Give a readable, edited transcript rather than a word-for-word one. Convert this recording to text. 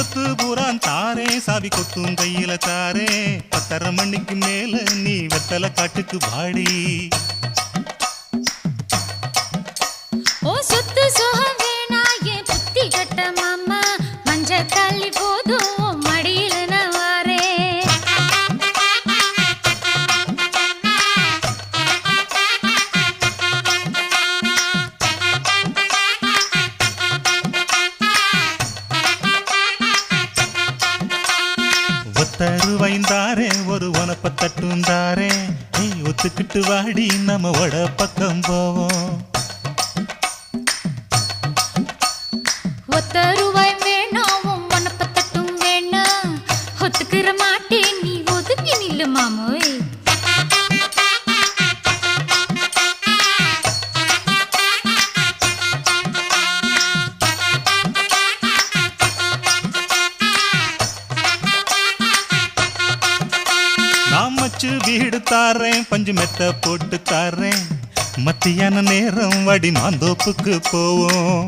சொத்து பூரான் தாரே சாவி கொத்தும் கையில தாரே 10:30 மணிக்கு மேல நீ வெத்தலை காட்டுக்கு வாடி ஓ சொத்து சுகம் வேணா என் புத்தி கட்ட மாமா மஞ்ச தள்ளி போதும் மடியில நான் வாரேன் ஒத்தருவாய்ந்தாரே ஒரு உனப்ப தட்டுந்தாரே ஒத்துக்கிட்டு வாடி நம்ம வட பக்கம் போவோம் ஒத்த ரூபாய் வேணாம் மனப்ப தட்டும் வேணா ஒத்துக்கிற மாட்டேன் நீ ஒதுங்கி நில்லு மாமோய் நான் மச்சு வீடு தாரேன் பஞ்சு மெத்த போட்டு தாரேன் மத்தியான நேரம் வடி மாந்தோப்புக்கு போவோம்